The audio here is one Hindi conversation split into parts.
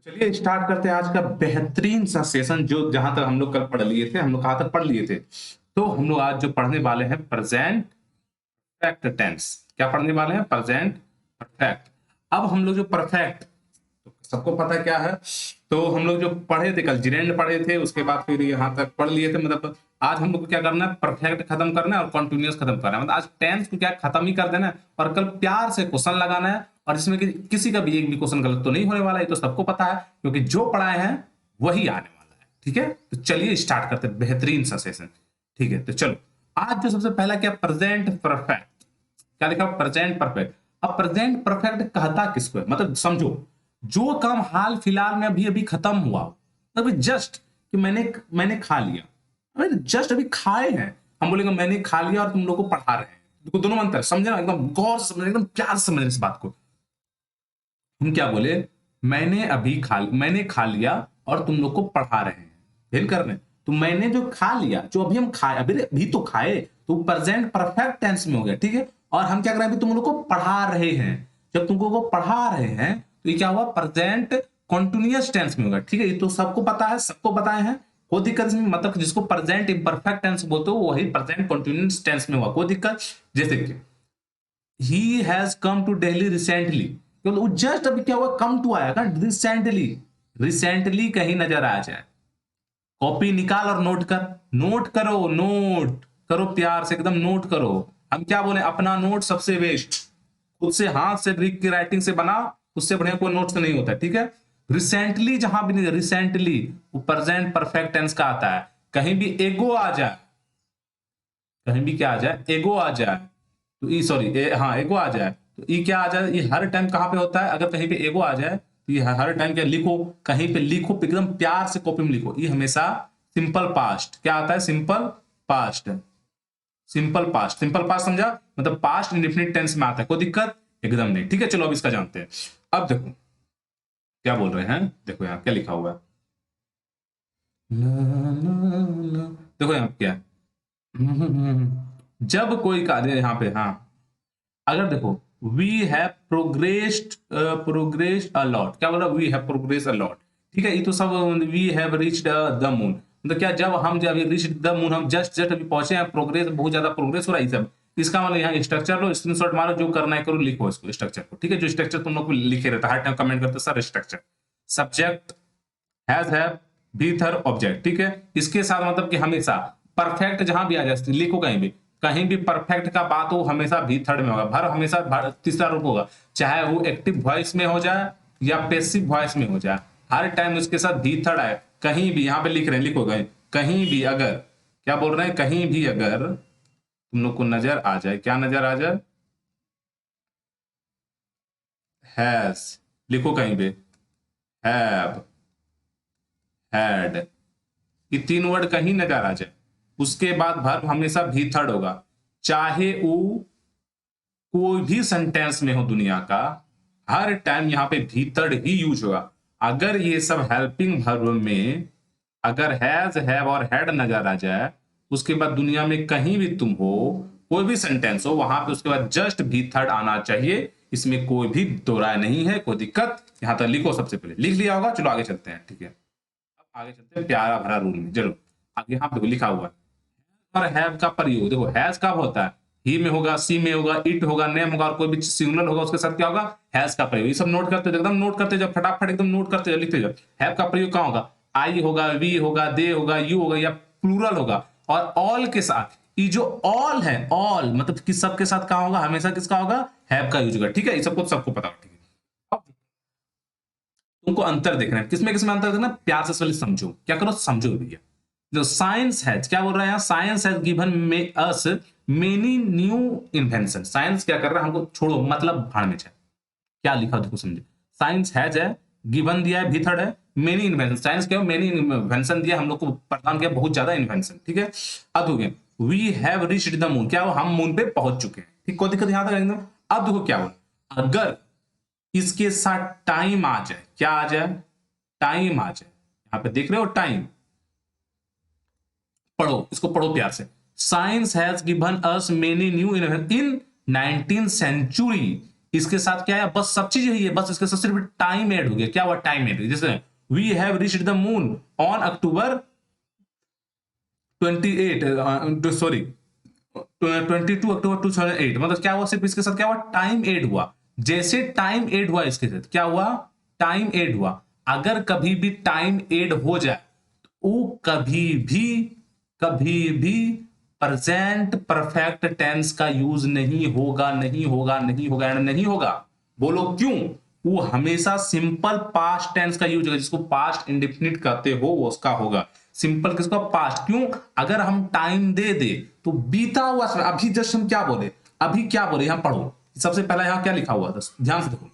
चलिए स्टार्ट करते हैं आज का बेहतरीन सा सेशन। जो जहां तक हम लोग कल पढ़ लिए थे, हम लोग कहाँ तक पढ़ लिए थे, तो हम लोग आज जो पढ़ने वाले हैं प्रेजेंट परफेक्ट टेंस। क्या पढ़ने वाले हैं? Present perfect. अब हम लोग जो परफेक्ट, सबको पता क्या है, तो हम लोग जो पढ़े थे कल जिरेंड पढ़े थे, उसके बाद फिर यहाँ तक पढ़ लिए थे। मतलब आज हम लोग को क्या करना है, परफेक्ट खत्म करना है और कॉन्टिन्यूस खत्म करना है। मतलब आज टेंस को क्या खत्म ही कर देना है और कल प्यार से क्वेश्चन लगाना है। और इसमें किसी का भी एक भी क्वेश्चन गलत तो नहीं होने वाला है, तो सबको पता है क्योंकि जो पढ़ाए हैं वही आने वाला है। ठीक है, तो चलिए स्टार्ट करते हैं बेहतरीन सा सेशन। ठीक है, तो चलो आज जो सबसे पहला क्या, प्रेजेंट परफेक्ट। क्या लिखा? Present perfect. अब प्रेजेंट परफेक्ट कहता किसको है? मतलब समझो, जो काम हाल फिलहाल में अभी अभी खत्म हुआ, अभी जस्ट कि मैंने खा लिया, अरे जस्ट अभी खाए हैं, हम बोलेंगे मैंने खा लिया और तुम लोग को पढ़ा रहे हैं। देखो दोनों में अंतर है, समझना एकदम गौर से समझना, एकदम प्यार से समझना इस बात को। हम क्या बोले, मैंने खा लिया और तुम लोग को पढ़ा रहे हैं, फिर कर रहे। तो मैंने जो खा लिया, जो अभी हम खाए, अभी तो खाए, तो प्रेजेंट परफेक्ट टेंस में हो गया। ठीक है, और हम क्या कर रहे हैं, अभी तुम लोग को पढ़ा रहे हैं। जब तुमको को पढ़ा रहे हैं तो ये क्या हुआ, प्रेजेंट कॉन्टिन्यूअस टेंस में होगा। ठीक है, ये तो सबको पता है, सबको बताए हैं, कोई दिक्कत इसमें। मतलब जिसको प्रेजेंट इम्परफेक्ट टेंस बोलते हो वही प्रेजेंट कॉन्टिन्यूअस टेंस में हुआ, कोई दिक्कत। जैसे कि he has come to Delhi recently, just अभी क्या हुआ, कम टू आया था रिसेंटली। रिसेंटली कहीं नजर आ जाए, कॉपी निकाल और नोट कर, नोट करो, नोट करो प्यार से, एकदम नोट करो। हम क्या बोले, अपना नोट सबसे बेस्ट, खुद से हाथ से लिख के राइटिंग से बना, उससे बढ़िया कोई नोट नहीं होता। ठीक है, रिसेंटली जहां भी नहीं, रिसेंटली वो प्रेजेंट परफेक्ट टेंस का आता है। कहीं भी एगो आ जाए, कहीं भी क्या आ जाए, एगो आ जाए, तो ई सॉरी हाँ एगो आ जाए, तो ई क्या आ जाए, ये हर टाइम कहां पे होता है, अगर कहीं पे एगो आ जाए तो ये हर टाइम क्या लिखो, कहीं पे लिखो, एकदम प्यार से कॉपी में लिखो, ये हमेशा सिंपल पास्ट क्या आता है, simple past. Simple past, simple past समझा, मतलब पास्ट इंडेफिनिट टेंस में आता है, कोई दिक्कत एकदम नहीं। ठीक है, चलो अब इसका जानते हैं। अब देखो क्या बोल रहे हैं, देखो यहाँ क्या लिखा हुआ है, देखो यहाँ क्या है, जब कोई कार्य यहाँ पे, हाँ अगर देखो, we have progressed, progressed a lot, क्या बोल रहा, वी हैव प्रोग्रेस अलॉट। ठीक है, ये तो सब we have reached the moon, मतलब क्या, जब हम जब रीच्ड द मून, हम जस्ट जस्ट अभी पहुंचे हैं, प्रोग्रेस बहुत ज्यादा प्रोग्रेस हो रहा है, सब इसका मतलब यहाँ स्ट्रक्चर लो, स्क्रीनशॉट मारो, जो करना है करो, लिखो इसको स्ट्रक्चर को। ठीक है, जो स्ट्रक्चर तुम लोग को लिखे रहता है, हर टाइम कमेंट करते sir structure, subject have be there object. ठीक है, इसके साथ मतलब कि हमेशा परफेक्ट जहां भी आ जाए लिखो, कहीं भी परफेक्ट का बात हो हमेशा भी थर्ड में होगा, भर हमेशा तीसरा रूप होगा, चाहे वो एक्टिव वॉइस में हो जाए या पैसिव वॉइस में हो जाए, हर टाइम उसके साथ भी थर्ड आए। कहीं भी यहाँ पे लिख रहे हैं, लिखो कहीं भी अगर, क्या बोल रहे हैं, कहीं भी अगर तुम लोग को नजर आ जाए, क्या नजर आ जाए, हैज, लिखो कहीं पे, हैव, हैड, ये तीन वर्ड कहीं नजर आ जाए, उसके बाद वर्ब हमेशा भी थर्ड होगा, चाहे वो कोई भी सेंटेंस में हो दुनिया का, हर टाइम यहाँ पे भी थर्ड ही यूज होगा। अगर ये सब हेल्पिंग वर्ब में अगर हैज, हैव और हैड नजर आ जाए, उसके बाद दुनिया में कहीं भी तुम हो, कोई भी सेंटेंस हो, वहां पे उसके बाद जस्ट भी थर्ड आना चाहिए, इसमें कोई भी दो राय नहीं है, कोई दिक्कत। यहां तक लिखो, सबसे पहले लिख लिया होगा, चलो आगे चलते हैं। ठीक है, आगे चलते हैं प्यारा भरा रूल में, चलो आगे यहाँ पे देखो लिखा हुआ है, और हैव का प्रयोग देखो, हैज कब होता है, ही में होगा, सी में होगा, इट होगा, नेम होगा, और कोई भी सिंगुलर होगा उसके साथ क्या होगा, हैज का प्रयोग। ये सब नोट करते जाओ, एकदम नोट करते जाओ, फटाफट एकदम नोट करते जाओ, लिखते जाओ। हैव का प्रयोग कहाँ होगा, आई होगा, वी होगा, दे होगा, यू होगा, या प्लूरल होगा। और ऑल के साथ, ये जो ऑल है, ऑल मतलब किस सब के साथ कहाँ होगा, हमेशा किसका होगा, हैव का यूज होगा। ठीक है, ये सबको पता होगा। ठीक है, अब तुमको अंतर देखना है, किसमें किसमें अंतर देखना, प्यार से पहले समझो, क्या करो, समझो भैया। जो साइंस हैज, क्या बोल रहा है यहाँ, science has given us many new invention. Science क्या कर रहा है, हमको छोड़ो, मतलब भाड़ में जाए, क्या लिखा देखो समझो, साइंस हैज है, गिवन दिया है, भीतर है, मेनी इन्वेंशन, साइंस क्या, मेनी इन्वेंशन दिया, हम लोग को प्रदान किया बहुत ज्यादा इन्वेंशन। ठीक है, अब हो गया, we have reached the moon, क्या हो, हम मून पे पहुंच चुके हैं। ठीक, कोई दिक्कत यहां तक एकदम। अब देखो क्या हो, अगर इसके साथ टाइम आ जाए, क्या आ जाए, टाइम आ जाए, यहां पे देख रहे हो टाइम, पढ़ो इसको, पढ़ो प्यार से। Science has given us many new invention in 19th century, इसके साथ क्या है, बस सब चीज यही है, बस इसके साथ सिर्फ टाइम ऐड हो गया। क्या हुआ, टाइम ऐड। जैसे we have reached the moon on October 28 sorry 22 October 2008, मतलब क्या हुआ, सिर्फ इसके साथ क्या हुआ, टाइम ऐड हुआ। जैसे टाइम ऐड हुआ इसके साथ क्या हुआ, टाइम ऐड हुआ। अगर कभी भी टाइम ऐड हो जाए तो वो कभी भी प्रेजेंट परफेक्ट टेंस का यूज नहीं होगा, नहीं होगा, नहीं होगा, नहीं होगा। बोलो क्यों? वो हमेशा सिंपल पास्ट टेंस का यूज होगा, जिसको पास्ट इंडेफिनिट कहते हो वो उसका होगा। सिंपल किसका, पास्ट। क्यों? अगर हम टाइम दे दे तो बीता हुआ समय, अभी जस्ट हम क्या बोले, अभी क्या बोले, यहां पढ़ो सबसे पहला, यहां क्या लिखा हुआ था, ध्यान से देखो।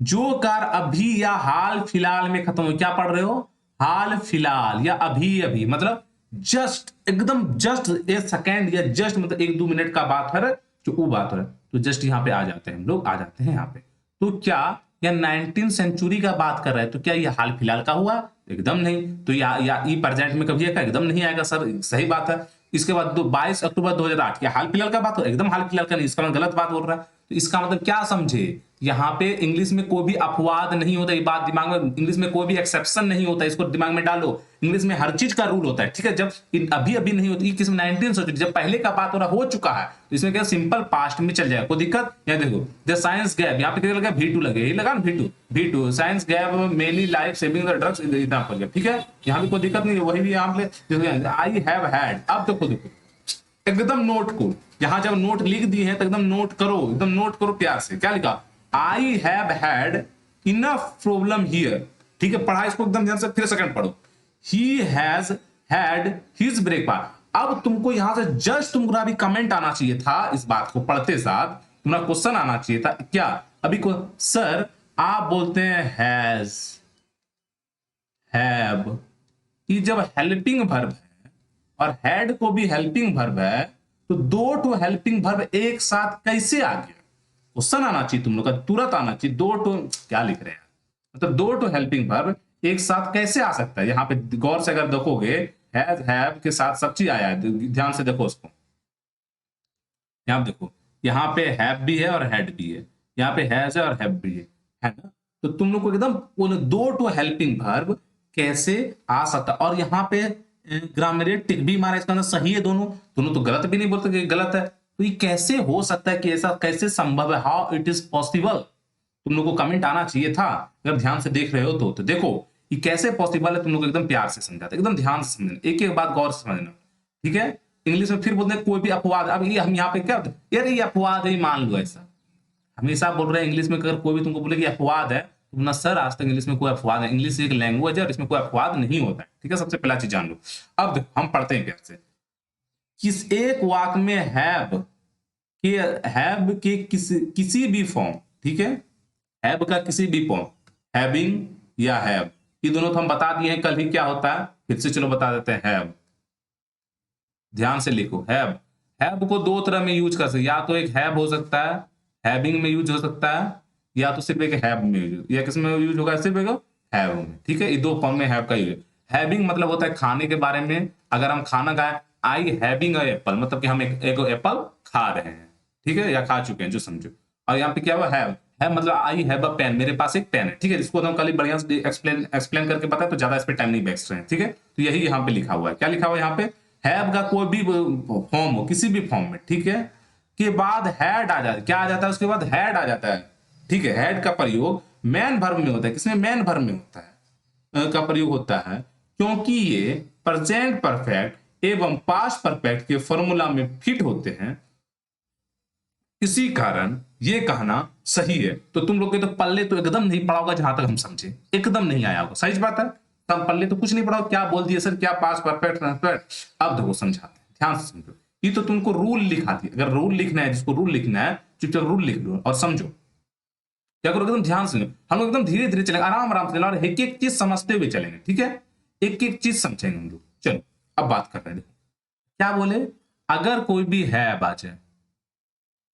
जो कार अभी या हाल फिलहाल में खत्म हो, क्या पढ़ रहे हो, हाल फिलहाल या अभी अभी, मतलब जस्ट, एकदम जस्ट एक सेकेंड या जस्ट मतलब 1-2 मिनट का बात है, जो वो बात है, तो जस्ट यहां पे आ जाते हैं हम लोग, आ जाते हैं यहां पे। तो क्या या 19th सेंचुरी का बात कर रहे हैं, तो क्या ये हाल फिलहाल का हुआ, एकदम नहीं। तो या ई प्रेजेंट में कभी आएगा, एकदम नहीं आएगा सर, सही बात है। इसके बाद 22 अक्टूबर 2008, क्या हाल फिलहाल का बात हो, एकदम हाल फिलहाल का नहीं, इसका मतलब गलत बात बोल रहा है। तो इसका मतलब क्या समझे, यहाँ पे इंग्लिश में कोई भी अपवाद नहीं होता, ये बात दिमाग में, इंग्लिश में कोई भी एक्सेप्शन नहीं होता, इसको दिमाग में डालो। इंग्लिश में हर चीज का रूल होता है, ठीक है। जब अभी अभी नहीं होती, किसी 19 सेंचुरी, जब पहले का बात हो रहा हो चुका है, तो इसमें क्या सिंपल पास्ट में चल जाएगा, कोई दिक्कत। यहाँ देखो द साइंस गैप, यहाँ पे क्या लगा, V2 लगे, ये लगा ना V2 science gap mainly life saving the drugs example, ठीक है। यहाँ भी कोई दिक्कत नहीं है, वही भी यहाँ पे आई हैव हैड। अब देखो एकदम नोट को, यहां जब नोट लिख दिए हैं तो एकदम नोट करो, एकदम नोट करो प्यार से। क्या लिखा, I have had enough problem here, ठीक है। पढ़ा इसको एकदम ध्यान से, फिर सेकंड पढ़ो। He has had his breakfast. अब तुमको यहां से जस्ट तुमको अभी कमेंट आना चाहिए था, इस बात को पढ़ते साथ तुम्हारा क्वेश्चन आना चाहिए था। क्या अभी को सर आप बोलते हैं हैज, हैव, ये जब हेल्पिंग वर्ब है और हैड को भी हेल्पिंग वर्ब है, तो दो टू हेल्पिंग वर्ब एक साथ कैसे आ गया, क्वेश्चन आना चाहिए तुम लोग का, तुरंत आना चाहिए। दो टू, क्या लिख रहे हैं, मतलब दो टू हेल्पिंग वर्ब एक साथ कैसे आ सकता है। यहाँ पे गौर से अगर देखोगे, हैज हैव के साथ सब चीज आया है, ध्यान से देखो उसको। यहाँ देखो, यहाँ पे हैव भी है और हैड भी है, यहाँ पे हैज है और हैव भी है ना। तो तुम लोग को एकदम दो टू हेल्पिंग वर्ब कैसे आ सकता, और यहाँ पे ग्रामेरियल टिक भी मारा, इसका मतलब सही है, दोनों दोनों तो गलत भी नहीं बोलते कि गलत है। तो ये कैसे हो सकता है कि ऐसा कैसे संभव है, हाउ इट इज पॉसिबल, तुम लोग को कमेंट आना चाहिए था। अगर ध्यान से देख रहे हो तो देखो ये कैसे पॉसिबल है, तुम लोग एकदम प्यार से समझाते, एकदम ध्यान से समझना, एक एक बात गौर से समझना, ठीक है। इंग्लिश में फिर बोलते हैं कोई भी अपवाद, अब ये हम यहाँ पे क्या होता है, यार ये अपवाद है, मान लो ऐसा, हमेशा बोल रहे हैं इंग्लिश में, अगर कोई भी तुमको बोले कि अपवाद है, तो ना सर आज तक इंग्लिश में कोई अपवाद है, इंग्लिश एक लैंग्वेज है और इसमें कोई अपवाद नहीं होता है, ठीक है। सबसे पहला चीज जान लो। अब हम पढ़ते हैं प्यार से, किस एक वाक्य में हैव के किसी भी फॉर्म, ठीक है, हैव का किसी भी फॉर्म, हैविंग या हैव, ये दोनों तो हम बता दिए हैं कल ही क्या होता है, फिर से चलो बता देते हैं। हैव, ध्यान से लिखो, हैव को दो तरह में यूज कर सकते, या तो एक हैव हो सकता है, हैविंग में यूज हो सकता है, या तो सिर्फ एक हैव में यूज, या किस में यूज होगा, सिर्फ एक हैव में, ठीक है। ये दो फॉर्म में हैव का यूज। हैविंग मतलब होता है खाने के बारे में, अगर हम खाना खाएं, आई हैविंग अ एप्पल, मतलब कि हम एक एप्पल खा रहे हैं, ठीक है, या खा चुके हैं, जो समझो। और यहाँ पे क्या हुआ, हैव मतलब आई हैव अ पेन, मेरे पास एक पेन है, ठीक है। इसको हम कल बढ़िया से एक्सप्लेन करके पता है, तो ज्यादा इस पे टाइम नहीं वेस्ट रहे, ठीक है। तो यही यहाँ पे लिखा हुआ है, क्या लिखा हुआ है यहाँ पे, हैव का कोई भी फॉर्म हो, किसी भी फॉर्म में, ठीक है, के बाद हैड आ जाता है, क्या आ जाता है उसके बाद, हैड आ जाता है, ठीक है। हैड का प्रयोग मैन वर्ब में होता है, किसमें, मैन वर्ब में होता है, का प्रयोग होता है, क्योंकि ये प्रेजेंट परफेक्ट एवं पास्ट परफेक्ट के फॉर्मूला में फिट होते हैं, इसी कारण ये कहना सही है। तो तुम लोग के तो पल्ले तो एकदम नहीं पड़ा होगा, जहां तक हम समझे एकदम नहीं आया होगा, सही बात है। तब पल्ले तो कुछ नहीं पड़ा, क्या बोल दिए सर, क्या पास परफेक्ट। अब देखो समझाते हैं, ध्यान से समझो। ये तो तुमको रूल लिखा दिया, अगर रूल लिखना है, जिसको रूल लिखना है चुपचाप रूल लिख लो और समझो। क्या करो, एकदम ध्यान से हम लोग एकदम धीरे धीरे चलेंगे, आराम आराम से चलेंगे, और एक एक चीज समझते हुए चलेंगे, ठीक है, एक एक चीज समझेंगे हम लोग। चलो अब बात कर रहे हैं, क्या बोले, अगर कोई भी है आ जाए,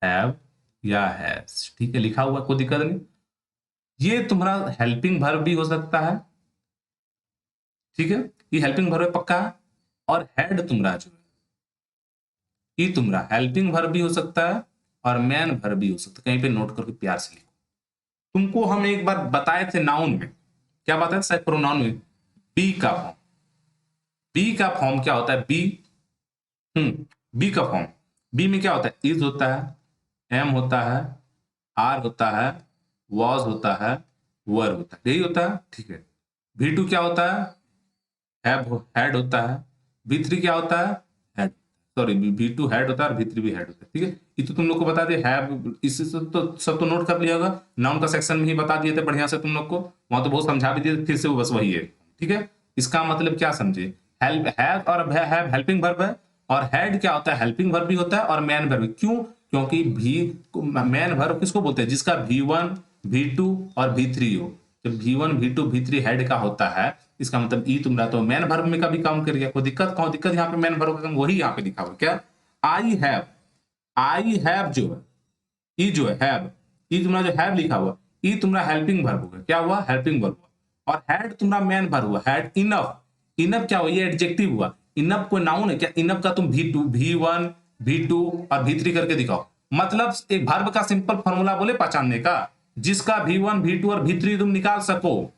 हैव या हैज, ठीक है, लिखा हुआ, कोई दिक्कत नहीं। ये तुम्हारा हेल्पिंग वर्ब भी हो सकता है, ठीक है, ये हेल्पिंग वर्ब पक्का है। और हेड तुम्हारा जो है, ये तुम्हारा हेल्पिंग वर्ब भी हो सकता है और मैन वर्ब भी हो सकता है। कहीं पे नोट करके प्यार से लिखो। तुमको हम एक बार बताए थे नाउन में, क्या बताए थे शायद प्रोनाउन में, बी का फॉर्म। बी का फॉर्म क्या होता है, बी, बी का फॉर्म, बी में क्या होता है, इज होता है, एम होता है, आर होता है, वॉज होता है, वर होता है, यही होता है, ठीक है। V2 क्या होता है, हेड होता है। V3 क्या होता है, हेड, सॉरी V2 हेड होता है और V3 भी हेड होता है, ठीक है। ये तो तुम लोग को बता दिए, हैव, इससे तो सब तो नोट कर लिया होगा, नाउन का सेक्शन में ही बता दिए थे बढ़िया से तुम लोग को, वहां तो बहुत समझा भी दिए, फिर से वो बस वही है, ठीक है। इसका मतलब क्या समझे, हेल्प, हैव और हैव हेल्पिंग वर्ब है, और हेड क्या होता है, हेल्पिंग वर्ब भी होता है और मैन वर्ब। क्यों, क्योंकि मैन वर्ब किसको बोलते हैं, जिसका V1 V2 और V3 हो। जब V1 V2 V3 हेड का होता है, इसका मतलब ई तुम्हारा तो मैन वर्ब में का भी काम करिए, कोई दिक्कत कौन, दिक्कत यहाँ पे मैन वर्ब का वही यहाँ पे लिखा हुआ क्या, आई हैव जो है, ई जो है हैव, ई तुम्हारा जो हैव लिखा हुआ, ई तुम्हारा हेल्पिंग वर्ब होगा, क्या हुआ, हेल्पिंग वर्ब हुआ। और हेड तुम्हारा मैन वर्ब हुआ, हेड। इनफ, इनफ क्या हुआ, ये एडजेक्टिव हुआ। इनफ कोई नाउन है क्या, इनफ का तुम V2 V1 V2 और V3 करके दिखाओ, मतलब एक वर्ब का सिंपल फॉर्मूला बोले पहचानने का, जिसका V1 V2 और V3 तुम निकाल सको,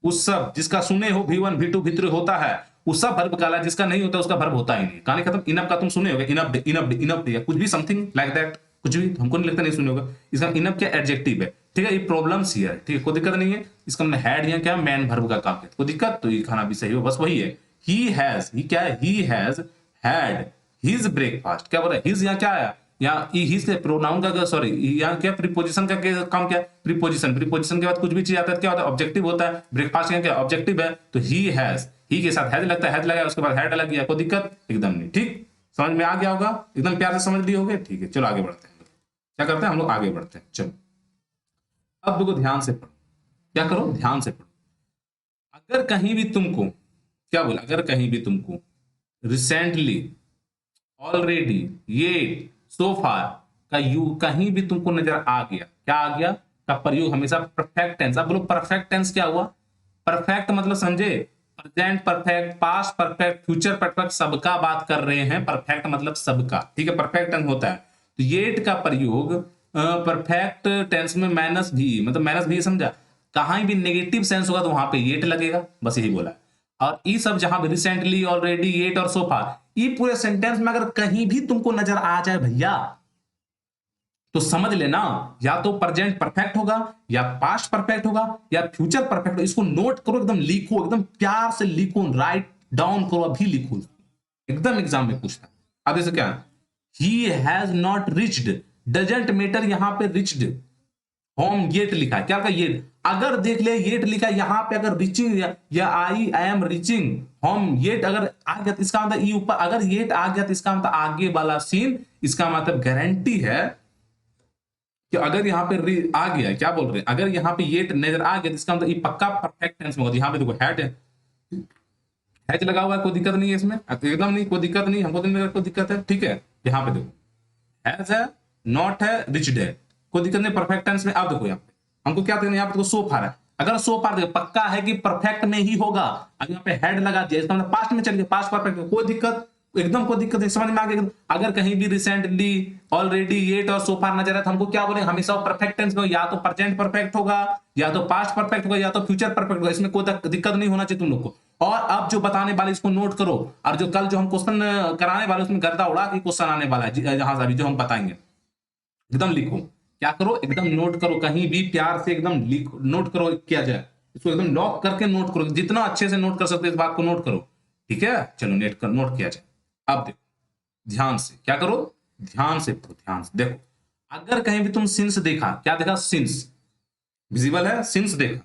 उस सब जिसका सुने हो V1 V2 V3 होता है, उस सब वर्ब काला, जिसका नहीं होता उसका वर्ब होता ही नहीं, कहानी खत्म। इनफ का तुम सुने होगे, इनफ इनफ इनफ या कुछ भी समथिंग लाइक दैट, कुछ भी, हमको नहीं लगता नहीं सुने होगा। इसका इनफ क्या एडजेक्टिव है, ठीक है। ये प्रॉब्लम्स ही है, ठीक है, कोई दिक्कत नहीं है। इसका हमने हैड या क्या मैन वर्ब का काम किया, कोई दिक्कत, तो ये खाना भी सही हो, बस वही है। ही हैज, ही क्या है, he has had his breakfast, क्या बोल रहा है, हिज यहाँ क्या आया, यहाँ हिज के प्रोनाउन का, सॉरी यहाँ क्या प्रीपोजिशन का काम, क्या प्रीपोजिशन, प्रीपोजिशन के बाद कुछ भी चीज आता है क्या होता है, ऑब्जेक्टिव होता है। ब्रेकफास्ट क्या ऑब्जेक्टिव है, तो ही हैज, ही के साथ हैज लगता है, हैज लगा उसके बाद हैड लग गया, कोई दिक्कत एकदम नहीं, ठीक, समझ में आ गया होगा, एकदम प्यार से समझ लिए होगे, ठीक है। चलो आगे बढ़ते हैं, क्या करते हैं हम लोग, आगे बढ़ते हैं, चलो अब देखो ध्यान से पढ़ो, क्या करो, ध्यान से पढ़ो। अगर कहीं भी तुमको, क्या बोला, अगर कहीं भी तुमको रिसेंटली, ऑलरेडी, ये, सो फार का यू कहीं भी तुमको नजर आ गया, क्या आ गया, का प्रयोग हमेशा परफेक्ट टेंस। अब बोलो परफेक्ट टेंस क्या हुआ, परफेक्ट मतलब समझे, present perfect, past perfect, future perfect, सबका बात कर रहे हैं, परफेक्ट मतलब सबका, ठीक है, परफेक्ट टेंस होता है। तो येट का प्रयोग परफेक्ट टेंस में माइनस भी, मतलब माइनस भी समझा, कहीं भी नेगेटिव सेंस होगा तो वहां पे येट लगेगा, बस यही बोला है। और ये सब जहां पे रिसेंटली, ऑलरेडी, येट और सो फार, ये पूरे सेंटेंस में अगर कहीं भी तुमको नजर आ जाए भैया, तो समझ लेना या तो प्रेजेंट परफेक्ट होगा, या पास्ट परफेक्ट होगा, या फ्यूचर परफेक्ट होगा। इसको नोट करो, एकदम लिखो, एकदम प्यार से लिखो, राइट डाउन करो, अभी लिखो, एकदम एग्जाम में पूछता। अब जैसे क्या, he has not reached, doesn't matter, यहां पे रिच्ड, होम येट लिखा है, क्या लिखा येट, अगर देख ले येट लिखा है यहां पे, अगर रिचिंग या I am reaching home yet अगर आ गया तो इसका मतलब ये ऊपर अगर येट आ गया तो इसका मतलब आगे वाला सीन, इसका मतलब गारंटी है कि अगर यहाँ पे आ गया, क्या बोल रहे हैं, अगर यहाँ पे येट नजर आ गया तो इसका मतलब ये पक्का परफेक्ट टेंस में होगा। यहाँ पे देखो हैड है, हैज लगा हुआ है, कोई दिक्कत नहीं है इसमें, एकदम नहीं, कोई दिक्कत नहीं, हमको नहीं कोई दिक्कत है, ठीक है। यहाँ पे देखो हैज है, नॉट है, रिच्ड है, कोई दिक्कत नहीं परफेक्ट टेंस में। अब देखो यहाँ पे हमको क्या देखना, यहाँ पे देखो सो फार है, अगर सो फार देखो पक्का है कि परफेक्ट में ही होगा, अगर यहाँ पे हेड लगा दिया इसका मतलब पास्ट में चल गया, पास्ट परफेक्ट, कोई दिक्कत, एकदम कोई दिक्कत नहीं, समझ में आ गया। अगर कहीं भी रिसेंटली, ऑलरेडी, येट और सो फार नजर आए तो हमको क्या बोले, हमेशा परफेक्ट टेंस में या तो प्रेजेंट परफेक्ट होगा, या तो पास्ट परफेक्ट होगा, या तो फ्यूचर परफेक्ट होगा, इसमें कोई दिक्कत नहीं होना चाहिए तुम लोग को। और अब जो बताने वाले इसको नोट करो, और जो कल जो हम क्वेश्चन कराने वाले उसमें गर्दा उड़ा के क्वेश्चन आने वाला है, जहां से अभी जो हम बताएंगे, एकदम लिखो, क्या करो, एकदम नोट करो, कहीं भी प्यार से एकदम लिखो, नोट करो, किया जाए इसको एकदम लॉक करके नोट करो, जितना अच्छे से नोट कर सकते इस बात को नोट करो, ठीक है। चलो नेट कर नोट किया जाए। अब देखो ध्यान से, क्या करो, ध्यान से पढ़ो, ध्यान से देखो। अगर कहीं भी तुम सिंस देखा, क्या देखा, सिंस विजिबल है, सिंस देखा,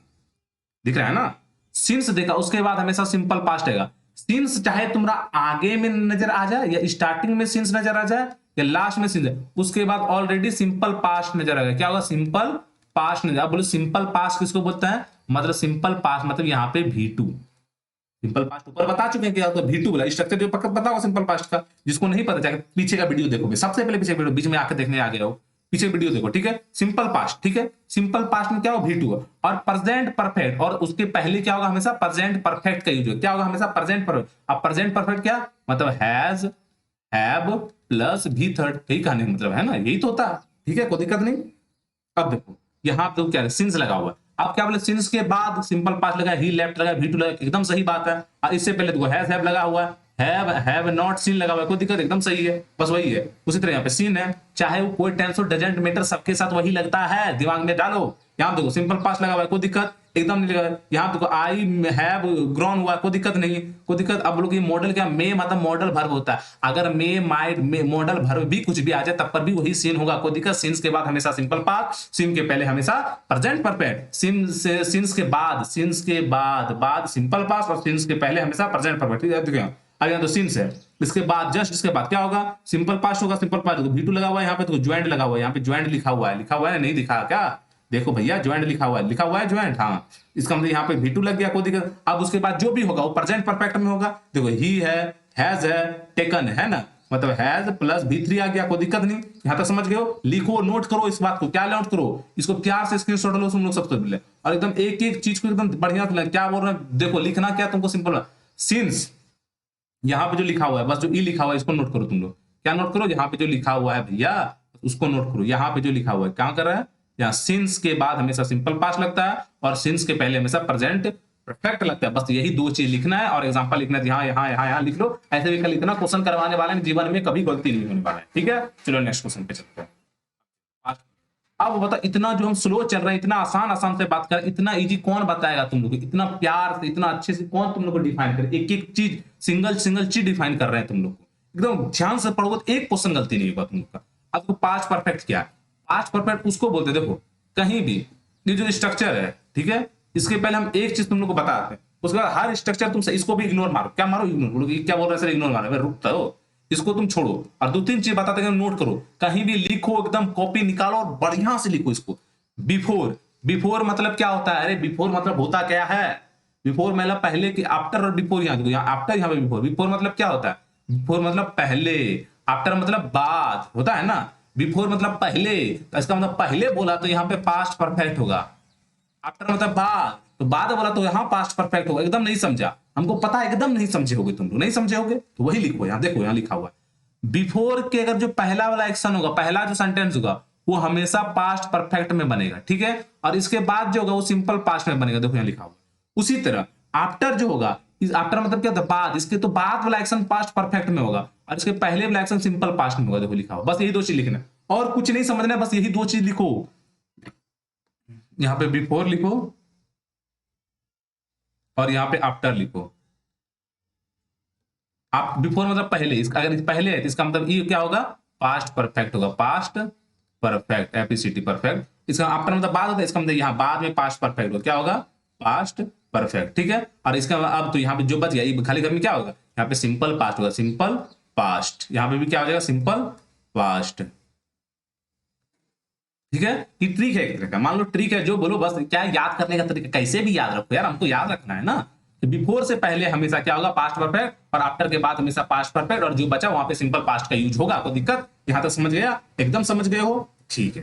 दिख रहा है ना, सिंस देखा, उसके बाद हमेशा सिंपल पास्ट आएगा। सिंस चाहे तुम्हारा आगे में नजर आ जाए, या स्टार्टिंग में सिंस नजर आ जाए, या लास्ट में सिंस, उसके बाद ऑलरेडी सिंपल पास्ट नजर आएगा, क्या होगा, सिंपल पास्ट नजर। बोलो सिंपल पास्ट किसको बोलता है, मतलब सिंपल पास्ट मतलब यहाँ पे V2, सिंपल पास्ट ऊपर बता चुके हैं क्या होता है, V2 बोला स्ट्रक्चर जो पक्का पता होगा सिंपल पास्ट का, जिसको नहीं पता जाके पीछे का वीडियो देखोगे, सबसे पहले पीछे वीडियो बीच में आके देखने आ गए हो, पीछे वीडियो देखो, ठीक है। सिंपल पास्ट, ठीक है, सिंपल पास्ट में क्या होगा, V2 और प्रेजेंट परफेक्ट, और उसके पहले क्या होगा, हमेशा प्रेजेंट परफेक्ट का यूज होगा, क्या होगा, हमेशा प्रेजेंट परफेक्ट। अब प्रेजेंट परफेक्ट क्या मतलब हैज, हैव प्लस भी थर्ड, यही कहने का मतलब है ना, यही तो होता है। ठीक है, कोई दिक्कत नहीं। अब देखो यहाँ पे तो क्या है, सिंस लगा हुआ है। आप क्या बोले, सिंस के बाद सिंपल पास्ट लगा, ही लेफ्ट लगा, भी टू लगा, एकदम सही बात है। और इससे पहले देखो हैव लगा हुआ है, हैव नॉट सीन लगा हुआ है, कोई दिक्कत, एकदम सही है, बस वही है। उसी तरह यहाँ पे सीन है, चाहे वो कोई टेंस हो, डजंट मैटर, सबके साथ वही लगता है, दिमाग में डालो। यहाँ देखो सिंपल पास्ट लगा हुआ है, कोई दिक्कत एकदम नहीं लगा। यहाँ देखो आई हैव ग्रोन हुआ, कोई दिक्कत नहीं, कोई दिक्कत। अब लोग ये मॉडल क्या, मे मतलब मॉडल वर्ब होता है, अगर मे माइट मे मॉडल वर्ब भी कुछ भी आ जाए तब पर भी वही सीन होगा, कोई दिक्कत। सिंस के बाद हमेशा सिंपल पास्ट, सिन के पहले हमेशा प्रेजेंट परफेक्ट, सिंस के बाद सिंपल पास्ट, और सिंस के पहले हमेशा प्रेजेंट परफेक्ट। ठीक है, अगर तो सिंस है, इसके बाद जस्ट इसके बाद क्या होगा, सिंपल पास्ट होगा। सिंपल पास्ट भी टू लगा हुआ है, यहाँ पे तो ज्वाइंट लगा हुआ है, यहाँ पे ज्वाइंट लिखा हुआ है, नहीं दिखा क्या, देखो भैया ज्वाइंट लिखा हुआ है ज्वाइंट, हाँ। इसका मतलब यहाँ पे भी टू लग गया, कोई दिक्कत। अब उसके बाद जो भी होगा वो प्रेजेंट परफेक्ट में होगा। देखो ही है, हैज है, टेकन है ना, मतलब हैज प्लस भी3 आ गया, कोई दिक्कत नहीं। यहाँ तक समझ गए हो, लिखो, नोट करो इस बात को, क्या नोट करो, इसको प्यार से स्क्रीनशॉट लो तुम लोग सबसे पहले, और एकदम एक एक चीज को एकदम बढ़िया से क्या बोल रहे हैं, देखो लिखना क्या तुमको सिंपल, सिंस यहाँ पे जो लिखा हुआ है, बस जो ई लिखा हुआ है इसको नोट करो तुम लोग, क्या नोट करो, यहाँ पे जो लिखा हुआ है भैया उसको नोट करो। यहाँ पे जो लिखा हुआ है क्या कर रहा है, यहाँ सिंस के बाद हमेशा सिंपल पास्ट लगता है, और सिंस के पहले हमेशा प्रेजेंट परफेक्ट लगता है, बस यही दो चीज लिखना है, और एग्जांपल लिखना है, यहाँ यहाँ यहाँ यहाँ लिख लो, ऐसे भी लिखना, क्वेश्चन करवाने वाले में जीवन में कभी गलती नहीं होने वाला है। ठीक है, चलो नेक्स्ट क्वेश्चन पे चलते हैं। अब बता, इतना जो हम स्लो चल रहे हैं, इतना आसान आसान से बात कर, इतना इजी कौन बताएगा तुम लोग को, इतना प्यार से इतना अच्छे से कौन तुम लोग को डिफाइन करे, एक एक चीज सिंगल सिंगल चीज डिफाइन कर रहे हैं तुम लोग को, एकदम ध्यान से पढ़ोगे तो एक क्वेश्चन गलती नहीं होगा तुम लोग का। अब तो पास्ट परफेक्ट क्या है, पास्ट परफेक्ट उसको बोलते, देखो कहीं भी ये जो स्ट्रक्चर है, ठीक है, इसके पहले हम एक चीज तुम लोग को बताते हैं, उसके बाद हर स्ट्रक्चर तुम इसको भी इग्नोर मारो, क्या मारो, इग्नोर बोलो, क्या बोल रहे हैं सर, इग्नोर मारो, रुकता हो, इसको तुम छोड़ो, और दो तीन चीज बताते हैं, नोट करो, कहीं भी लिखो, एकदम कॉपी निकालो और बढ़िया से लिखो इसको। बिफोर, बिफोर मतलब क्या होता है, अरे बिफोर मतलब होता क्या है, बिफोर मतलब पहले की, आफ्टर और बिफोर, यहाँ देखो, यहाँ आफ्टर, यहाँ पे बिफोर। बिफोर मतलब क्या होता है, बिफोर मतलब पहले, आफ्टर मतलब बाद होता है ना, बिफोर मतलब पहले, तो इसका मतलब पहले बोला तो यहाँ पे पास्ट परफेक्ट होगा, आफ्टर मतलब बाद, तो बाद बोला तो यहाँ पास्ट परफेक्ट होगा। एकदम नहीं समझा, हमको पता है एकदम नहीं समझे होगे तुम लोग, नहीं समझे होगे तो वही लिखो, यहाँ देखो यहाँ लिखा हुआ है, बिफोर के अगर जो पहला वाला एक्शन होगा, पहला जो सेंटेंस होगा वो हमेशा पास्ट परफेक्ट में बनेगा, ठीक है, और इसके बाद जो होगा वो सिंपल पास्ट में बनेगा, देखो यहाँ लिखा हुआ। उसी तरह आफ्टर जो होगा, इस आफ्टर मतलब क्या होता है, बाद, इसके तो बाद वाला एक्शन पास्ट परफेक्ट में होगा, और इसके पहले वाला एक्शन सिंपल पास्ट में होगा, देखो लिखा हुआ। बस यही दो चीज लिखना है, और कुछ नहीं समझना है, बस यही दो चीज लिखो। यहाँ पे बिफोर लिखो और यहाँ पे आफ्टर लिखो। आप बिफोर मतलब पहले, इसका अगर पहले है तो इसका मतलब ये क्या होगा, पास्ट परफेक्ट होगा, पास्ट परफेक्ट, एपीसीटी परफेक्ट। इसका आफ्टर मतलब बाद होता है, इसका मतलब यहाँ बाद में पास्ट परफेक्ट होगा, क्या होगा, पास्ट परफेक्ट, ठीक है। और इसका अब तो यहाँ पे जो बच गया, ये खाली घर में क्या होगा, यहाँ पे सिंपल पास्ट होगा, सिंपल पास्ट, यहाँ पे भी क्या हो जाएगा, सिंपल पास्ट, ठीक है। ये ट्रिक है एक तरह का, मान लो ट्रिक है, जो बोलो बस क्या है, याद करने का तरीका, कैसे भी याद रखो यार, हमको याद रखना है ना। बिफोर से पहले हमेशा क्या होगा, पास्ट परफेक्ट, और आफ्टर के बाद हमेशा पास्ट परफेक्ट, और जो बचा वहां पे सिंपल पास्ट का यूज होगा, कोई दिक्कत, यहां तक समझ गया, एकदम समझ गए हो, ठीक है।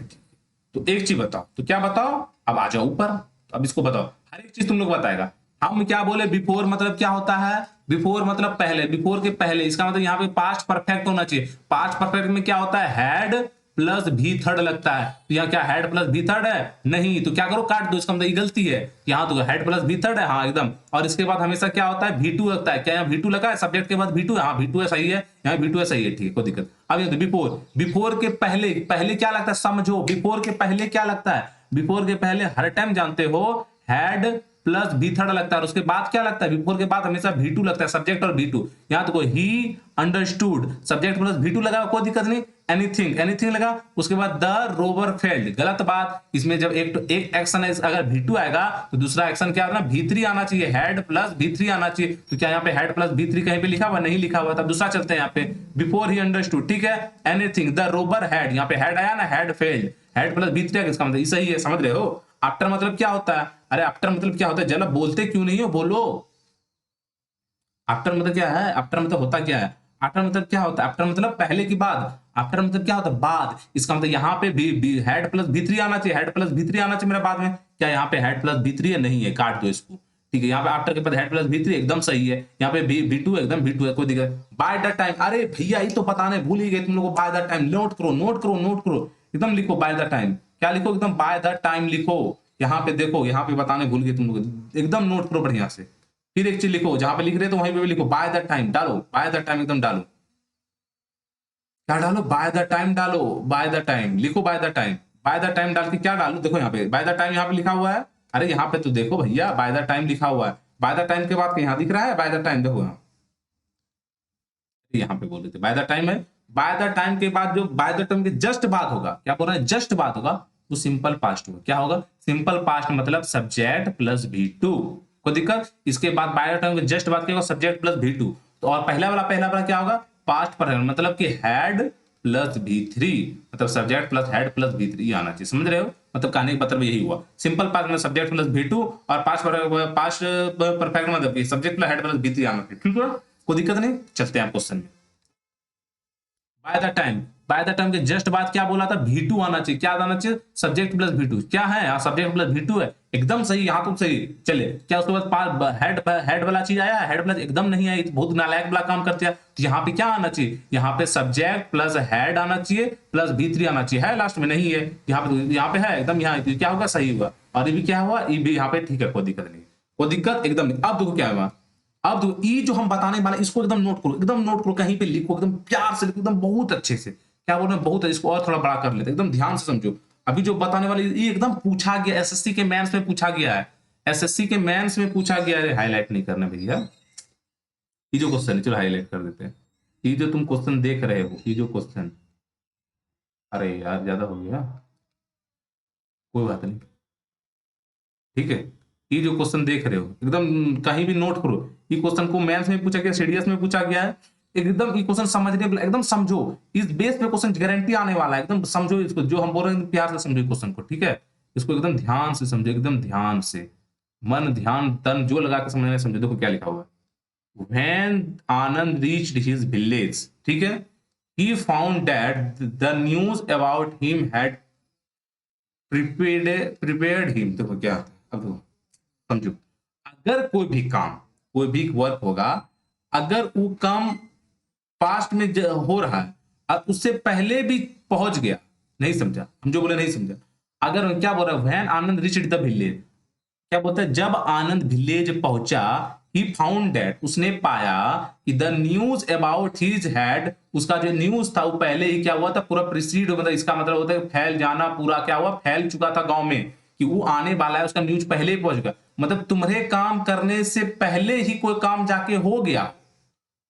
तो एक चीज बताओ, तो क्या बताओ, अब आ जाओ ऊपर, अब इसको बताओ, हर एक चीज तुम लोग बताएगा। हम क्या बोले, बिफोर मतलब क्या होता है, बिफोर मतलब पहले, बिफोर के पहले, इसका मतलब यहाँ पे पास्ट परफेक्ट होना चाहिए। पास्ट परफेक्ट में क्या होता है, हैड प्लस भी थर्ड लगता है, तो यहाँ क्या हैड प्लस भी थर्ड है, नहीं, तो क्या करो, काट दो, इसका मतलब गलती है, यहाँ तो हैड प्लस भी थर्ड है, हाँ एकदम। और इसके बाद हमेशा क्या होता है, V2 लगता है, क्या यहाँ V2 लगा है, सब्जेक्ट के बाद V2 है, हाँ V2 है, सही है, यहाँ V2 है, सही है, ठीक है, कोई दिक्कत। अब ये बिफोर, बिफोर के पहले, पहले क्या लगता है, समझो, बिफोर के पहले क्या लगता है, बिफोर के पहले हर टाइम जानते हो हैड प्लस भी थर्ड लगता है, और उसके बाद क्या लगता है, बिफोर के बाद हमेशा V2 लगता है, सब्जेक्ट और V2। यहाँ तो he understood, subject plus V2 लगा, कोई दिक्कत नहीं, एनीथिंग, एनीथिंग लगा, उसके बाद द रोवर फेल्ड, गलत बात, इसमें जब एक एक्शन है, अगर V2 आएगा तो दूसरा एक्शन क्या आना, V3 आना चाहिए, हेड प्लस V3 आना चाहिए, तो क्या यहाँ पे हेड प्लस V3 कहीं पे लिखा हुआ, नहीं लिखा हुआ, तब दूसरा चलते हैं यहाँ पे, बिफोर ही अंडरस्टूड, ठीक है, एनीथिंग द रोवर हैड, यहाँ पे हेड आया ना, head failed, head plus V3 इसका मतलब सही है, समझ रहे हो। आफ्टर मतलब क्या होता है, अरे आफ्टर मतलब क्या होता है, जरा बोलते क्यों नहीं हो, बोलो, आफ्टर मतलब क्या है, आफ्टर मतलब होता क्या है, आफ्टर मतलब क्या होता है, आफ्टर मतलब पहले की बाद, आफ्टर मतलब क्या होता है, बाद, इसका मतलब यहाँ पे भी हेड प्लस V3 आना चाहिए, हेड प्लस V3 आना चाहिए मेरा बाद में, क्या यहाँ पे हेड प्लस V3 है, नहीं है, काट दो इसको, ठीक है, यहाँ पे आफ्टर के बाद हैड प्लस V3 एकदम सही है, यहाँ पे V2 एकदम V2 है, कोई दिक्कत। बाय द टाइम, अरे भैया ये तो बताने भूल ही गए तुम लोगों, बाय द टाइम नोट करो नोट करो नोट करो, एकदम लिखो बाय द टाइम, क्या लिखो एकदम बाय द टाइम लिखो। यहाँ पे देखो, यहाँ पे बताने भूल गए तुम लोग, एकदम नोट करो बढ़िया से। फिर एक चीज लिखो, जहां पे लिख रहे तो वहीं पे भी लिखो बाय द टाइम, डालो बाय द टाइम एकदम डालो, क्या डालो बाय द टाइम डालो, बाय द टाइम लिखो, bye the time, bye the time डाल के क्या डालो, देखो यहाँ पे बाय द टाइम यहाँ पे लिखा हुआ है, अरे यहाँ पे तो देखो भैया बाय द टाइम लिखा हुआ है, बाय द टाइम के बाद यहाँ दिख रहा है बाय द टाइम, देखो यहाँ पे बोल रहे थे बाय द टाइम है, बाय द टाइम के बाद जो बाय द टाइम के जस्ट बाद होगा, क्या बोल रहे हैं जस्ट बाद होगा, वो सिंपल पास्ट होगा, क्या होगा सिंपल पास्ट, मतलब सब्जेक्ट प्लस V2, कोई दिक्कत। इसके बाद बाय द टाइम के जस्ट बाद क्या होगा सब्जेक्ट प्लस V2, तो और पहला वाला क्या होगा पास्ट पर, मतलब कि हैड प्लस V3, मतलब subject plus head plus V3 आना चाहिए, समझ रहे हो, मतलब कहने का मतलब यही हुआ, सिंपल पास्ट में सब्जेक्ट प्लस V2 और पास्ट परफेक्ट मतलब subject plus head plus V3 आना चाहिए, ठीक है, कोई दिक्कत नहीं। चलते हैं क्वेश्चन में, बाय द टाइम के जस्ट बाद क्या बोला था V2 आना चाहिए, क्या आना चाहिए सब्जेक्ट प्लस V2, क्या है यहाँ सब्जेक्ट प्लस V2 है, एकदम सही, यहाँ तो सही। चले क्या उसके बाद हेड वाला चीज आया, हेड प्लस एकदम नहीं आई, बहुत नालायक वाला काम करते हैं, तो यहाँ पे क्या आना चाहिए, यहाँ पे सब्जेक्ट प्लस हेड आना चाहिए प्लस V3 आना चाहिए, है लास्ट में नहीं है, यहाँ पे है एकदम, यहाँ क्या होगा सही हुआ, और ये भी क्या हुआ ये भी यहाँ पे ठीक है, कोई दिक्कत नहीं, कोई दिक्कत एकदम नहीं। अब देखो क्या हुआ, अब देखो ये जो हम बताने वाले इसको एकदम नोट करो, एकदम नोट करो, कहीं पे लिखो एकदम प्यार से लिखो, एकदम बहुत अच्छे से, क्या बोल रहे हैं बहुत, इसको और थोड़ा बड़ा कर लेते, एकदम ध्यान से समझो। अभी जो बताने वाले ये एकदम पूछा गया, एसएससी के मेंस में पूछा गया है, एसएससी के मेंस में पूछा गया है, हाईलाइट नहीं करना भैया, ये जो क्वेश्चन है चलो हाईलाइट कर देते हैं, ये जो तुम क्वेश्चन देख रहे हो, ये जो क्वेश्चन, अरे यार ज्यादा हो गया, कोई बात नहीं, ठीक है, ये जो क्वेश्चन देख रहे हो एकदम कहीं भी नोट करो, ये क्वेश्चन को मेंस में पूछा गया, सीडीएस में पूछा गया है, एकदम ये क्वेश्चन समझने एकदम समझो, इस बेस पे क्वेश्चन गारंटी आने वाला है, एकदम समझो इसको, जो हम बोल रहे हैं प्यार से समझो क्वेश्चन को, ठीक है, इसको एकदम ध्यान से समझो, एकदम ध्यान से, मन ध्यान तन जो लगा के समझने समझो। देखो क्या लिखा हुआ है, when Anand reached his village, ठीक है, he found that the news about him had prepared him, देखो क्या, अब देखो समझो, अगर कोई भी वर्क होगा, अगर वो काम पास्ट में हो रहा है और उससे पहले भी पहुंच गया, नहीं समझा हम जो बोले नहीं समझा, अगर क्या बोल रहा है when Anand reached the village, क्या बोलता है जब आनंद विलेज पहुंचा, ही फाउंड दैट उसने पाया कि the news about his had, उसका जो न्यूज था वो पहले ही क्या हुआ था पूरा प्रिसीड, मतलब इसका मतलब होता है फैल जाना, पूरा क्या हुआ फैल चुका था गांव में, कि वो आने वाला है, उसका न्यूज पहले ही पहुंच गया, मतलब तुम्हारे काम करने से पहले ही कोई काम जाके हो गया,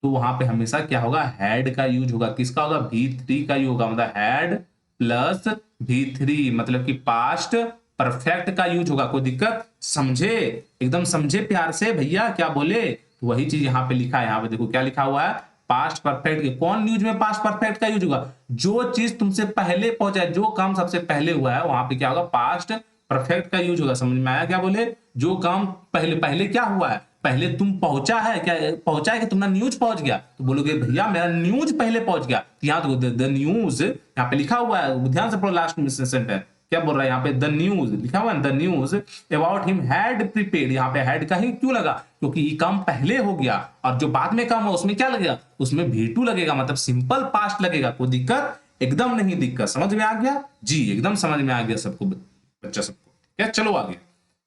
तो वहां पे हमेशा क्या होगा हैड का यूज होगा, किसका होगा V3 का यूज होगा, मतलब हैड प्लस V3, मतलब कि पास्ट परफेक्ट का यूज होगा, कोई दिक्कत समझे, एकदम समझे प्यार से भैया क्या बोले, तो वही चीज यहाँ पे लिखा है, यहाँ पे देखो क्या लिखा हुआ है पास्ट परफेक्ट के, कौन यूज में पास्ट परफेक्ट का यूज होगा, जो चीज तुमसे पहले पहुंचा है, जो काम सबसे पहले हुआ है वहां पे क्या होगा पास्ट परफेक्ट का यूज होगा, समझ में आया क्या बोले, जो काम पहले पहले क्या हुआ है, पहले तुम पहुंचा है, क्या पहुंचा है कि तुम्हारा न्यूज पहुंच गया, तो बोलोगे भैया मेरा न्यूज पहले पहुंच गया, तो यहाँ तो द न्यूज यहाँ पे लिखा हुआ है, ध्यान से पढ़ो लास्ट में सेंटेंस क्या बोल रहा है, यहाँ पे द न्यूज लिखा हुआ है, the news about him had prepaid, यहाँ पे हैड का ही क्यों लगा, क्योंकि ये काम पहले हो गया, और जो बाद में काम हो उसमें क्या लगेगा, उसमें V2 लगेगा, मतलब सिंपल पास्ट लगेगा, कोई दिक्कत एकदम नहीं, दिक्कत समझ में आ गया जी, एकदम समझ में आ गया सबको, बच्चा सबको, क्या चलो आगे,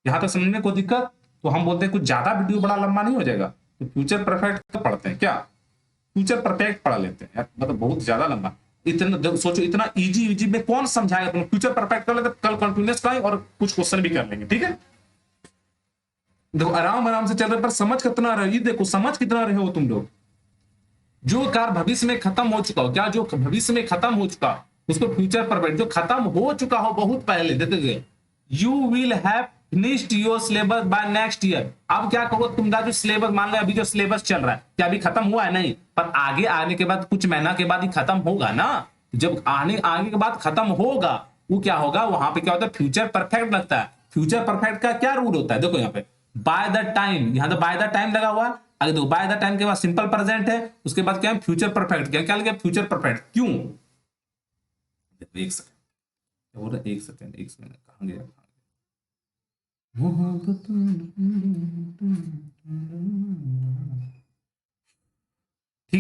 यहां तक समझ में कोई दिक्कत, तो हम बोलते हैं कुछ ज्यादा वीडियो बड़ा लंबा नहीं हो जाएगा, तो फ्यूचर परफेक्ट पढ़ते हैं क्या, फ्यूचर परफेक्ट पढ़ा लेते हैं यार, मतलब बहुत ज्यादा लंबा, इतना सोचो, इतना इजी इजी में कौन समझाएगा, तुम फ्यूचर परफेक्ट कर लेते, कल कंटिन्यूस करें और कुछ क्वेश्चन भी कर लेंगे, ठीक है, देखो आराम आराम से चल रहे, पर समझ कितना रहे, देखो समझ कितना रहे हो तुम लोग, जो कार भविष्य में खत्म हो चुका हो, क्या जो भविष्य में खत्म हो चुका उसको फ्यूचर परफेक्ट, जो खत्म हो चुका हो बहुत पहले, देखोगे you will have finished your syllabus by next year, अब क्या करो तुम्हारा जो सिलेबस, मान लो अभी जो सिलेबस चल रहा है क्या अभी खत्म हुआ है, नहीं, पर आगे आने के बाद कुछ महीना के बाद ही खत्म होगा ना, जब आने आगे के बाद खत्म होगा, वो क्या होगा वहां पे क्या होता है फ्यूचर परफेक्ट लगता है, फ्यूचर परफेक्ट का क्या रूल होता है, देखो यहाँ पे बाय द टाइम, यहाँ तो बाय द टाइम लगा हुआ है, अगर देखो बाय द टाइम के बाद सिंपल प्रेजेंट है, उसके बाद क्या है फ्यूचर परफेक्ट, क्या क्या लगे फ्यूचर परफेक्ट, क्यों, एक सेकंड, एक सेकंड कहां गया,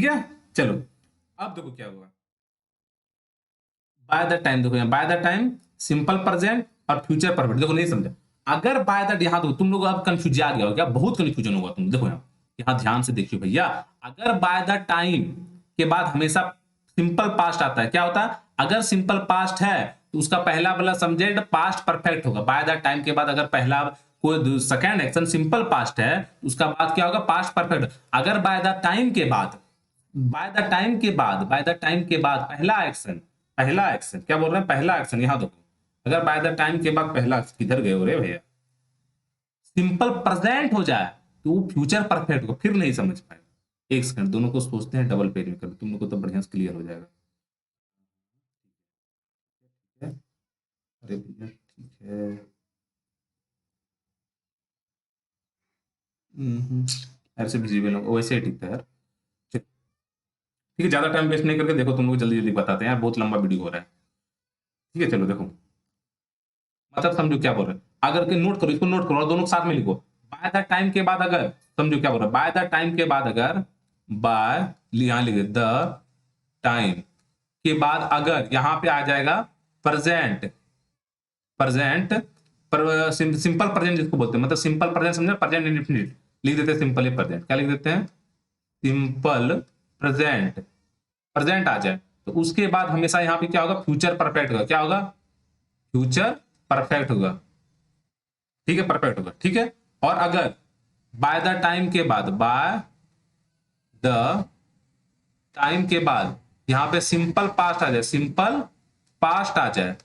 ठीक है, चलो अब देखो क्या होगा। बाय द टाइम, देखो यहाँ bye the time, simple present और फ्यूचर परफेक्ट। देखो नहीं समझा, अगर बाय द, यहाँ देखो तुम लोग अब कंफ्यूज आ गया हो क्या, बहुत कंफ्यूजन होगा तुम। देखो यहाँ ध्यान से देखियो भैया, अगर बाय द टाइम के बाद हमेशा सिंपल पास्ट आता है, क्या होता है, अगर सिंपल पास्ट है तो उसका पहला वाला सब्जेक्ट पास्ट परफेक्ट होगा। बाय द टाइम के बाद अगर पहला कोई सेकंड एक्शन सिंपल पास्ट है, उसका बाद क्या होगा, पास्ट परफेक्ट। अगर बाय द टाइम के बाद, बाय द टाइम के बाद, बाय द टाइम के बाद पहला एक्शन, पहला एक्शन क्या बोल रहे हैं, पहला एक्शन, यहां देखो, अगर बाय द टाइम के बाद पहला, किधर गए हो रे भैया, सिंपल प्रेजेंट हो जाए तो वो फ्यूचर परफेक्ट को फिर नहीं समझ पाएगा। एक सेकंड, दोनों को सोचते हैं डबल पेज में कर, तुम लोग को तो बढ़िया से क्लियर हो जाएगा। अरे भैया ठीक है, ऐसे विजिबल हो वैसे ही ठीक है यार। ठीक है, ज्यादा टाइम वेस्ट नहीं करके देखो, तुम लोग जल्दी जल्दी बताते हैं यार, बहुत लंबा वीडियो हो रहा है। ठीक है चलो देखो, मतलब समझो क्या बोल रहे हैं, अगर के नोट करो, इसको नोट करो और दोनों साथ में लिखो। बाय द टाइम के बाद अगर, समझो क्या बोल रहा है, बाय द टाइम के बाद अगर, बाय, यहां लिखे द टाइम के बाद अगर यहां पे आ जाएगा प्रेजेंट, प्रेजेंट पर, सिंपल प्रेजेंट जिसको बोलते हैं, मतलब सिंपल प्रेजेंट समझे, प्रेजेंट इंडेफिनिट लिख देते हैं, सिंपल प्रेजेंट, क्या लिख देते हैं, सिंपल प्रेजेंट, प्रेजेंट आ जाए तो उसके बाद हमेशा यहां पे क्या होगा, फ्यूचर परफेक्ट होगा, क्या होगा, फ्यूचर परफेक्ट होगा। ठीक है, परफेक्ट होगा, ठीक है। और अगर बाय द टाइम के बाद, बाय द टाइम के बाद यहां पे सिंपल पास्ट आ जाए, सिंपल पास्ट आ जाए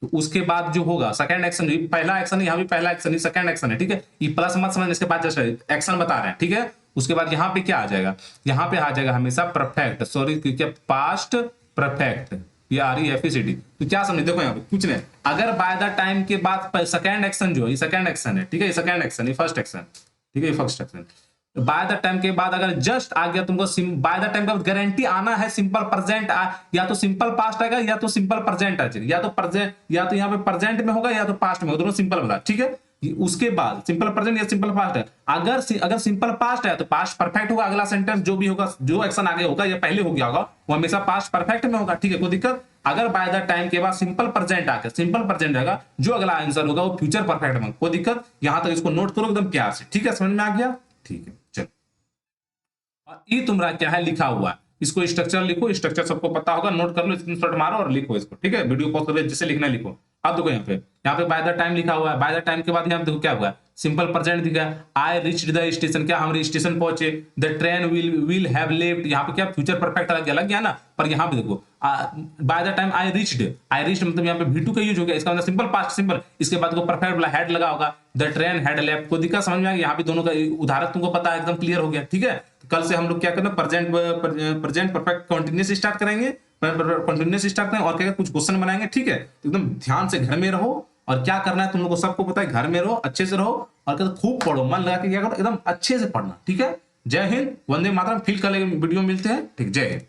तो उसके बाद जो होगा सेकंड एक्शन, पहला एक्शन, यहां भी पहला एक्शन, सेकंड एक्शन है, ठीक है, ये प्लस मत समझ, इसके बाद जस्ट एक्शन बता रहे हैं, ठीक है। उसके बाद यहां पे क्या आ जाएगा, यहां पे आ जाएगा हमेशा परफेक्ट, सॉरी क्योंकि पास्ट परफेक्ट, ये REFECT। तो क्या समझे, देखो यहाँ पे कुछ नहीं, अगर बाय द टाइम के बाद सेकंड एक्शन जो है, ये सेकंड एक्शन है, ठीक है, ये सेकंड एक्शन, ये फर्स्ट एक्शन, ठीक है, ये first action. Bye the time के बाद अगर जस्ट आ गया तुमको, बाय द टाइम का गारंटी आना है सिंपल प्रेजेंट, या तो सिंपल पास्ट आएगा या तो सिंपल प्रेजेंट आ जाएगा, या तो प्रेजेंट, या तो यहाँ पे प्रेजेंट में होगा या तो पास्ट में होगा, दोनों सिंपल बता, ठीक है। उसके बाद सिंपल प्रेजेंट या सिंपल पास्ट है, अगर सिंपल पास्ट है तो पास्ट परफेक्ट होगा, अगला सेंटेंस जो भी होगा, जो एक्शन आगे होगा या पहले हो गया होगा वो हमेशा पास्ट परफेक्ट में होगा, ठीक है, कोई दिक्कत। अगर बाय द टाइम के बाद सिंपल प्रेजेंट आकर, सिंपल प्रेजेंट रहेगा, जो अगला आंसर होगा वो फ्यूचर परफेक्ट में, कोई दिक्कत। यहां तक इसको नोट करो एकदम प्यार से, ठीक है, समझ में आ गया, ठीक है चलो। और ये तुम्हारा क्या है, लिखा हुआ है, इसको स्ट्रक्चर लिखो, स्ट्रक्चर सबको पता होगा, नोट कर लो, स्क्रीनशॉट मारो और लिखो इसको, ठीक है, वीडियो पॉज कर जिसे लिखना लिखो। अब देखो यहाँ पे बाय द टाइम लिखा हुआ है, बाय द टाइम के बाद यहाँ देखो क्या हुआ, सिंपल प्रेजेंट दिखा, आई रिच्ड द स्टेशन, क्या हम स्टेशन पहुंचे, the train will have left, यहाँ पे क्या फ्यूचर परफेक्ट अलग गया ना, पर यहाँ पे देखो by the time I reached मतलब यहाँ पे V2 का यूज हो गया, इसका मतलब सिंपल पास्ट सिंपल, इसके बाद को परफेक्ट वाला हैड लगा होगा, द ट्रेन हैड लेफ्ट, को दिक्कत समझ में आ गया, यहाँ पे दोनों का उदाहरण तुमको पता है, एकदम क्लियर हो गया, ठीक है। कल से हम लोग क्या करना, प्रेजेंट परफेक्ट कंटिन्यूअस स्टार्ट करेंगे, कंटिन्यूअस स्टार्ट करेंगे और क्या कुछ क्वेश्चन बनाएंगे, ठीक है। एकदम ध्यान से घर में रहो, और क्या करना है तुम लोग को सबको पता है, घर में रहो, अच्छे से रहो, और खूब पढ़ो, मन लगा के क्या करो, एकदम अच्छे से पढ़ना, ठीक है। जय हिंद, वंदे मातरम, फील कर वीडियो मिलते हैं, ठीक, जय हिंद।